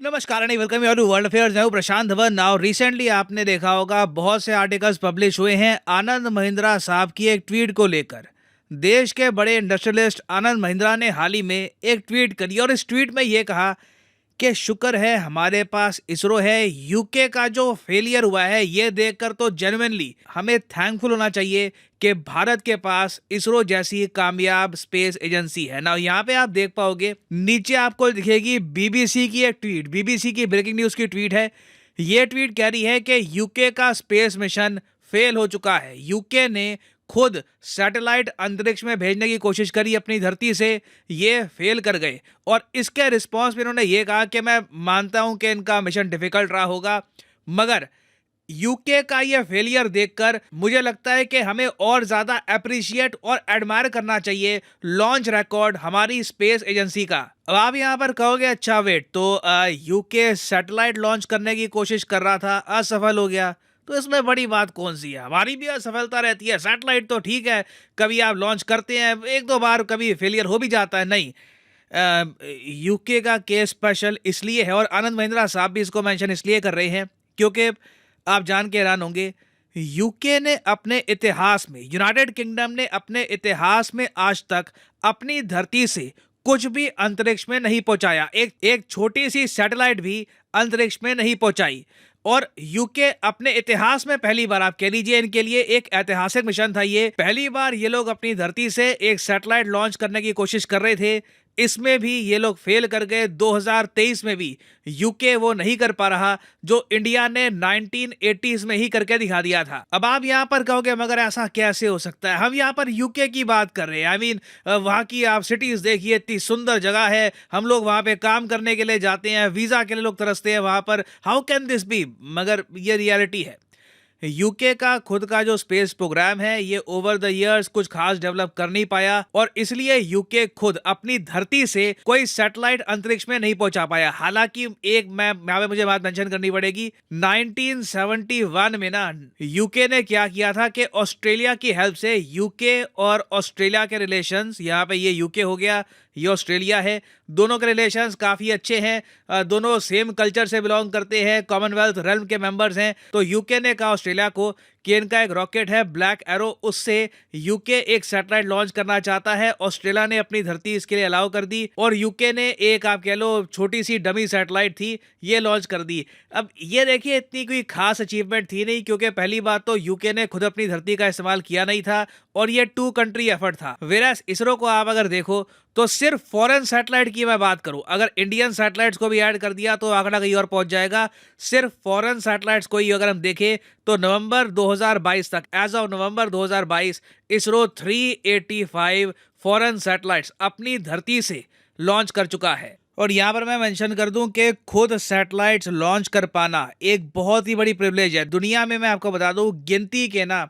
नमस्कार and welcome you to world affairs. मैं हूं प्रशांत धवन। नाउ रिसेंटली आपने देखा होगा बहुत से आर्टिकल्स पब्लिश हुए हैं आनंद महिंद्रा साहब की एक ट्वीट को लेकर। देश के बड़े इंडस्ट्रियलिस्ट आनंद महिंद्रा ने हाल ही में एक ट्वीट करी और इस ट्वीट में ये कहा कि शुक्र है हमारे पास इसरो है। यूके का जो फेलियर हुआ है ये देखकर तो जेन्युइनली हमें थैंकफुल होना चाहिए कि भारत के पास इसरो जैसी कामयाब स्पेस एजेंसी है ना। यहाँ पे आप देख पाओगे नीचे आपको दिखेगी बीबीसी की एक ट्वीट, बीबीसी की ब्रेकिंग न्यूज की ट्वीट है। ये ट्वीट कह रही है कि यूके का स्पेस मिशन फेल हो चुका है। यूके ने खुद सैटेलाइट अंतरिक्ष में भेजने की कोशिश करी अपनी धरती से, ये फेल कर गए। और इसके रिस्पॉन्स में इन्होंने ये कहा कि मैं मानता हूं कि इनका मिशन डिफिकल्ट रहा होगा, मगर यूके का ये फेलियर देखकर मुझे लगता है कि हमें और ज्यादा अप्रिशिएट और एडमायर करना चाहिए लॉन्च रिकॉर्ड हमारी स्पेस एजेंसी का। अब आप यहां पर कहोगे अच्छा वेट, तो यूके सैटेलाइट लॉन्च करने की कोशिश कर रहा था, असफल हो गया, तो इसमें बड़ी बात कौन सी है? हमारी भी असफलता रहती है। सैटेलाइट तो ठीक है, कभी आप लॉन्च करते हैं, एक दो बार कभी फेलियर हो भी जाता है। नहीं, यूके का केस स्पेशल इसलिए है और आनंद महिंद्रा साहब भी इसको मेंशन इसलिए कर रहे हैं क्योंकि आप जान के हैरान होंगे, यूके ने अपने इतिहास में, यूनाइटेड किंगडम ने अपने इतिहास में आज तक अपनी धरती से कुछ भी अंतरिक्ष में नहीं पहुंचाया। एक छोटी सी सैटेलाइट भी अंतरिक्ष में नहीं पहुंचाई। और यूके अपने इतिहास में पहली बार, आप कह लीजिए इनके लिए एक ऐतिहासिक मिशन था ये, पहली बार ये लोग अपनी धरती से एक सैटेलाइट लॉन्च करने की कोशिश कर रहे थे। इसमें भी ये लोग फेल कर गए। 2023 में भी यूके वो नहीं कर पा रहा जो इंडिया ने 1980s में ही करके दिखा दिया था। अब आप यहां पर कहोगे मगर ऐसा कैसे हो सकता है? हम यहां पर यूके की बात कर रहे हैं। आई मीन वहां की आप सिटीज देखिए, इतनी सुंदर जगह है, हम लोग वहां पे काम करने के लिए जाते हैं, वीजा के लिए लोग तरसते हैं वहां पर। How can this be? मगर ये रियलिटी है। यूके का खुद का जो स्पेस प्रोग्राम है ये ओवर द इयर्स कुछ खास डेवलप कर नहीं पाया और इसलिए यूके खुद अपनी धरती से कोई सैटेलाइट अंतरिक्ष में नहीं पहुंचा पाया। हालांकि एक मैं यहाँ पे मुझे बात मेंशन करनी पड़ेगी, 1971 में ना यूके ने क्या किया था कि ऑस्ट्रेलिया की हेल्प से, यूके और ऑस्ट्रेलिया के रिलेशंस, यहाँ पे ये यूके हो गया, ये ऑस्ट्रेलिया है, दोनों के रिलेशंस काफी अच्छे हैं, दोनों सेम कल्चर से बिलोंग करते हैं, कॉमनवेल्थ रेल्म के मेंबर्स हैं। तो यूके ने कहा ऑस्ट्रेलिया को कि इनका एक रॉकेट है ब्लैक एरो, उससे यूके एक सैटेलाइट लॉन्च करना चाहता है। ऑस्ट्रेलिया ने अपनी धरती इसके लिए अलाउ कर दी और यूके ने एक, आप कह लो, छोटी सी डमी सैटेलाइट थी, ये लॉन्च कर दी। अब ये देखिए इतनी कोई खास अचीवमेंट थी नहीं, क्योंकि पहली बात तो यूके ने खुद अपनी धरती का इस्तेमाल किया नहीं था और ये 2 कंट्री एफर्ट था। वेरास इसरो को आप अगर देखो तो सिर्फ फॉरेन सैटेलाइट की मैं बात करूं, अगर इंडियन सैटेलाइट्स को भी ऐड कर दिया तो आंकड़ा कहीं और पहुंच जाएगा। सिर्फ फॉरेन सैटेलाइट्स को ही अगर हम देखें तो नवंबर 2022 तक, as of November 2022, ISRO 385 foreign satellites अपनी धरती से लॉन्च कर चुका है। और यहां पर मैं मेंशन कर दूं कि खुद सैटेलाइट्स लॉन्च कर पाना एक बहुत ही बड़ी प्रिविलेज है। दुनिया में मैं आपको बता दूं गिनती के ना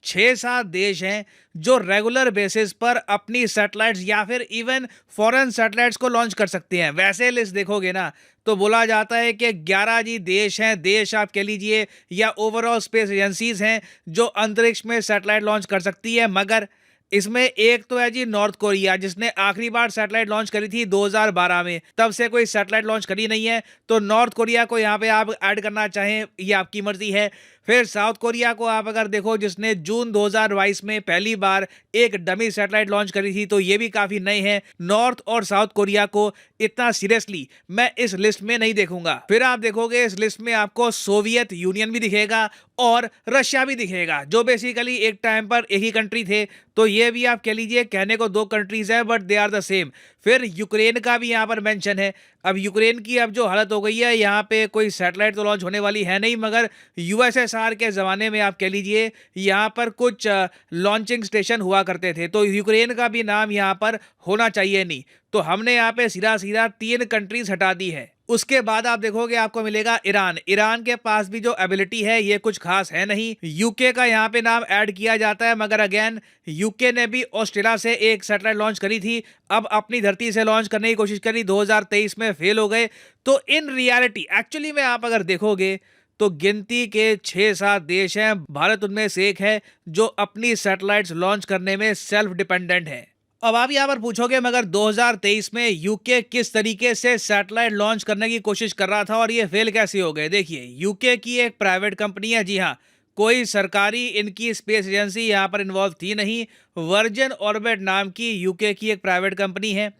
6-7 देश हैं जो रेगुलर बेसिस पर अपनी सैटेलाइट्स या फिर इवन फॉरेन सैटेलाइट्स को लॉन्च कर सकते हैं। वैसे लिस्ट देखोगे ना तो बोला जाता है कि 11 जी देश हैं, देश आप कह लीजिए, या ओवरऑल स्पेस एजेंसीज हैं जो अंतरिक्ष में सैटेलाइट लॉन्च कर सकती है। मगर इसमें एक तो है जी नॉर्थ कोरिया, जिसने आखिरी बार सैटेलाइट लॉन्च करी थी 2012 में, तब से कोई सैटेलाइट लॉन्च करी नहीं है। तो नॉर्थ कोरिया को यहाँ पे आप ऐड करना चाहें ये आपकी मर्जी है। फिर साउथ कोरिया को आप अगर देखो, जिसने जून 2022 में पहली बार एक डमी सैटेलाइट लॉन्च करी थी, तो ये भी काफी नए हैं। नॉर्थ और साउथ कोरिया को इतना सीरियसली मैं इस लिस्ट में नहीं देखूंगा। फिर आप देखोगे इस लिस्ट में आपको सोवियत यूनियन भी दिखेगा और रशिया भी दिखेगा, जो बेसिकली एक टाइम पर एक ही कंट्री थे। तो ये भी आप कह लीजिए, कहने को 2 कंट्रीज है but they are the same. फिर यूक्रेन का भी यहाँ पर मेंशन है। अब यूक्रेन की अब जो हालत हो गई है, यहाँ पे कोई सैटेलाइट तो लॉन्च होने वाली है नहीं, मगर यूएसएसआर के ज़माने में आप कह लीजिए यहाँ पर कुछ लॉन्चिंग स्टेशन हुआ करते थे, तो यूक्रेन का भी नाम यहाँ पर होना चाहिए नहीं। तो हमने यहाँ पे सीधा सीधा 3 कंट्रीज हटा दी है। उसके बाद आप देखोगे आपको मिलेगा ईरान। ईरान के पास भी जो एबिलिटी है ये कुछ खास है नहीं। यूके का यहाँ पे नाम ऐड किया जाता है, मगर अगेन यूके ने भी ऑस्ट्रेलिया से एक सैटेलाइट लॉन्च करी थी, अब अपनी धरती से लॉन्च करने की कोशिश करी, 2023 में फेल हो गए। तो इन रियलिटी एक्चुअली में आप अगर देखोगे तो गिनती के 6-7 देश हैं, भारत उनमें से एक है जो अपनी सैटेलाइट्स लॉन्च करने में सेल्फ डिपेंडेंट है। अब आप यहाँ पर पूछोगे मगर 2023 में यूके किस तरीके से सैटेलाइट लॉन्च करने की कोशिश कर रहा था और ये फेल कैसे हो गए। देखिए, यूके की एक प्राइवेट कंपनी है, जी हाँ, कोई सरकारी इनकी स्पेस एजेंसी यहाँ पर इन्वॉल्व थी नहीं। वर्जिन ऑर्बिट नाम की यूके की एक प्राइवेट कंपनी है।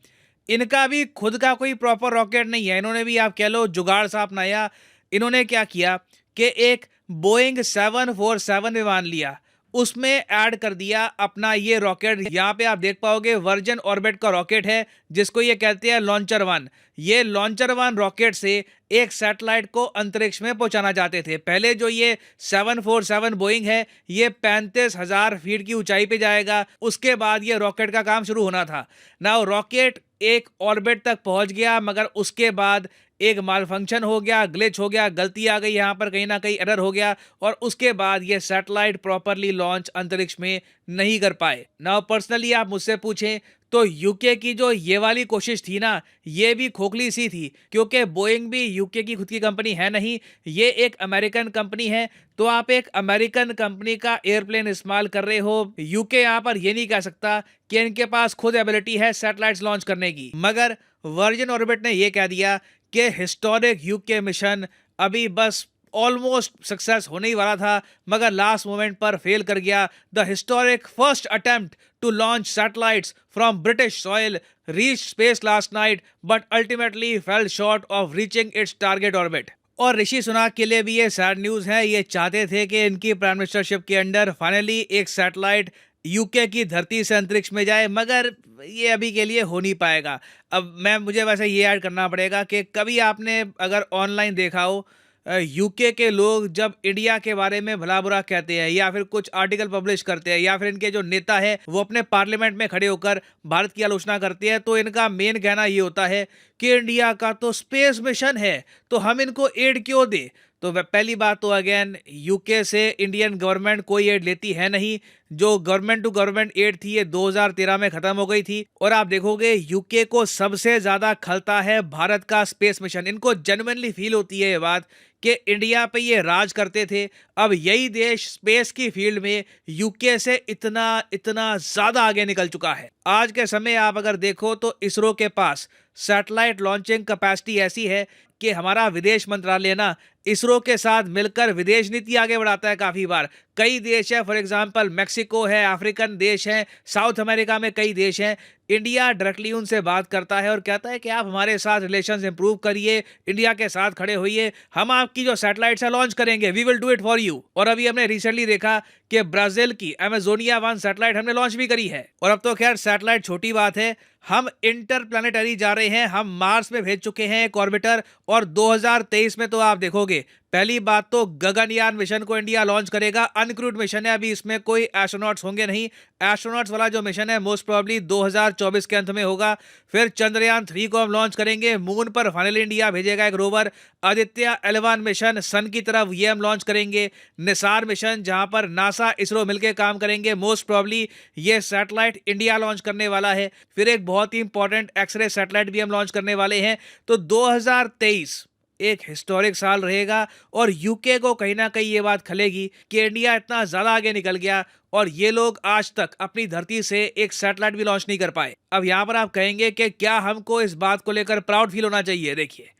इनका भी खुद का कोई प्रॉपर रॉकेट नहीं है, इन्होंने भी आप कह लो जुगाड़ सा अपनाया। इन्होंने क्या किया कि एक बोइंग 747 विमान लिया, उसमें ऐड कर दिया अपना ये रॉकेट। यहाँ पे आप देख पाओगे वर्जिन ऑर्बिट का रॉकेट है, जिसको ये कहते हैं लॉन्चर वन। ये लॉन्चर वन रॉकेट से एक सैटेलाइट को अंतरिक्ष में पहुंचाना चाहते थे। पहले जो ये 747 बोइंग है, ये 35,000 फीट की ऊंचाई पे जाएगा, उसके बाद ये रॉकेट का काम शुरू होना था। ना रॉकेट एक ऑर्बिट तक पहुंच गया, मगर उसके बाद एक माल फंक्शन हो गया, ग्लिच हो गया, गलती आ गई यहाँ पर, कहीं ना कहीं एरर हो गया, और उसके बाद ये सैटेलाइट प्रॉपरली लॉन्च अंतरिक्ष में नहीं कर पाए। नाउ पर्सनली आप मुझसे पूछें तो यूके की जो ये वाली कोशिश थी ना, ये भी खोखली सी थी, क्योंकि बोइंग भी यूके की खुद की कंपनी है नहीं, ये एक अमेरिकन कंपनी है। तो आप एक अमेरिकन कंपनी का एयरप्लेन इस्तेमाल कर रहे हो, यूके यहाँ पर ये नहीं कह सकता कि इनके पास खुद एबिलिटी है सैटेलाइट्स लॉन्च करने की। मगर वर्जिन ऑर्बिट ने ये कह दिया कि हिस्टोरिक यूके मिशन अभी बस ऑलमोस्ट सक्सेस होने ही वाला था, मगर लास्ट मोमेंट पर फेल कर गया। The historic first attempt to launch satellites from British soil reach space last night but ultimately fell short of reaching its target orbit. और ऋषि सुनाक के लिए भी ये सैड न्यूज़ है। ये चाहते थे कि इनकी प्राइम मिनिस्टरशिप के अंडर फाइनली एक सैटेलाइट यूके की धरती से अंतरिक्ष में जाए, मगर ये अभी के लिए हो नहीं पाएगा। अब मुझे वैसे ये ऐड करना पड़ेगा कि कभी आपने अगर ऑनलाइन देखा हो, यूके के लोग जब इंडिया के बारे में भला बुरा कहते हैं या फिर कुछ आर्टिकल पब्लिश करते हैं, या फिर इनके जो नेता है वो अपने पार्लियामेंट में खड़े होकर भारत की आलोचना करते हैं, तो इनका मेन कहना ये होता है कि इंडिया का तो स्पेस मिशन है, तो हम इनको एड क्यों दे। तो पहली बात तो अगेन, यूके से इंडियन गवर्नमेंट कोई एड लेती है नहीं। जो गवर्नमेंट टू गवर्नमेंट एड थी ये 2013 में खत्म हो गई थी। और आप देखोगे यूके को सबसे ज्यादा खलता है भारत का स्पेस मिशन। इनको जेन्युइनली फील होती है ये बात कि इंडिया पे ये राज करते थे, अब यही देश स्पेस की फील्ड में यूके से इतना इतना ज्यादा आगे निकल चुका है। आज के समय आप अगर देखो तो इसरो के पास सैटेलाइट लॉन्चिंग कैपेसिटी ऐसी है कि हमारा विदेश मंत्रालय ना इसरो के साथ मिलकर विदेश नीति आगे बढ़ाता है। काफी बार कई देश है, फॉर एग्जांपल मैक्सिको है, अफ्रीकन देश है, साउथ अमेरिका में कई देश हैं। इंडिया डायरेक्टली उनसे बात करता है और कहता है कि आप हमारे साथ रिलेशंस इंप्रूव करिए, इंडिया के साथ खड़े होइए, हम आपकी जो सैटेलाइट्स है लॉन्च करेंगे, we will do it for you. और अभी हमने रिसेंटली देखा कि ब्राजील की अमेजोनिया 1 सैटेलाइट हमने लॉन्च भी करी है। और अब तो खैर सैटेलाइट छोटी बात है, हम इंटरप्लैनेटरी जा रहे हैं, हम मार्स में भेज चुके हैं एक ऑर्बिटर। और 2023 में तो आप देखोगे, पहली बात तो गगनयान मिशन को इंडिया लॉन्च करेगा। अनक्रूड मिशन है, अभी इसमें कोई एस्ट्रोनॉट्स होंगे नहीं। एस्ट्रोनॉट्स वाला जो मिशन है मोस्ट प्रोबेबली 2024 के अंत में होगा। फिर चंद्रयान 3 को हम लॉन्च करेंगे, मून पर फाइनली इंडिया भेजेगा एक रोवर। आदित्य L1 मिशन सन की तरफ ये हम लॉन्च करेंगे। निसार मिशन जहां पर नासा इसरो मिलकर काम करेंगे, मोस्ट प्रोबेबली ये सैटेलाइट इंडिया लॉन्च करने वाला है। फिर एक बहुत ही इंपॉर्टेंट एक्सरे सैटेलाइट भी हम लॉन्च करने वाले हैं। तो 2023 एक हिस्टोरिक साल रहेगा और यूके को कहीं ना कहीं ये बात खलेगी कि इंडिया इतना ज्यादा आगे निकल गया और ये लोग आज तक अपनी धरती से एक सैटेलाइट भी लॉन्च नहीं कर पाए। अब यहां पर आप कहेंगे कि क्या हमको इस बात को लेकर प्राउड फील होना चाहिए। देखिए,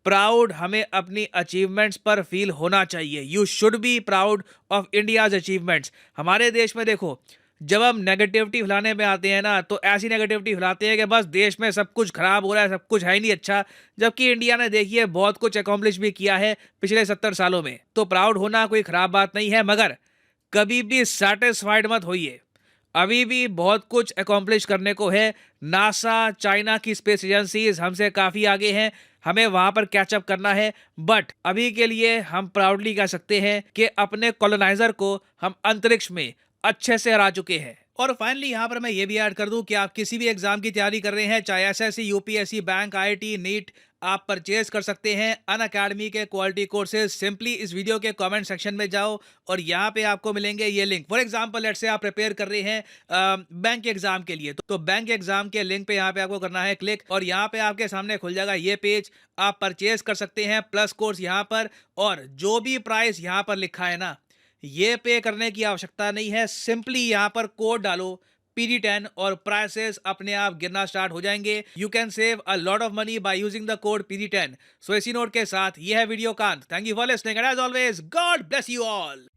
प्राउड हमें अपनी अचीवमेंट्स पर फील होना चाहिए। You should be proud of India's achievements. हमारे देश में देखो, जब हम नेगेटिविटी फैलाने में आते हैं ना, तो ऐसी नेगेटिविटी फैलाते हैं कि बस देश में सब कुछ खराब हो रहा है, सब कुछ है ही नहीं अच्छा। जबकि इंडिया ने देखिए बहुत कुछ अकॉम्प्लिश भी किया है पिछले 70 सालों में। तो प्राउड होना कोई खराब बात नहीं है, मगर कभी भी सेटिस्फाइड मत होइए। अभी भी बहुत कुछ अकॉम्प्लिश करने को है। नासा, चाइना की स्पेस एजेंसीज हमसे काफ़ी आगे हैं, हमें वहां पर कैचअप करना है। बट अभी के लिए हम प्राउडली कह सकते हैं कि अपने कॉलोनाइजर को हम अंतरिक्ष में अच्छे से हरा चुके हैं। और फाइनली यहाँ पर मैं ये भी ऐड कर दूं कि आप किसी भी एग्जाम की तैयारी कर रहे हैं, चाहे SSC, UPSC, bank, IIT, NEET, आप परचेज कर सकते हैं अनअकैडमी के क्वालिटी कोर्सेज। सिंपली इस वीडियो के कमेंट सेक्शन में जाओ और यहाँ पे आपको मिलेंगे ये link. For example let's say आप प्रिपेयर कर रहे हैं बैंक एग्जाम के लिए, तो बैंक एग्जाम के लिंक पे यहाँ पे आपको करना है क्लिक, और यहाँ पे आपके सामने खुल जाएगा ये पेज। आप परचेज कर सकते हैं प्लस कोर्स यहाँ पर, और जो भी प्राइस यहाँ पर लिखा है ना, ये पे करने की आवश्यकता नहीं है। सिंपली यहाँ पर कोड डालो PD10 और प्राइसेस अपने आप गिरना स्टार्ट हो जाएंगे। You can save a lot of money by using the code PD10। So इसी नोट के साथ यह है वीडियो का अंत। Thank you for listening and as always God bless you all.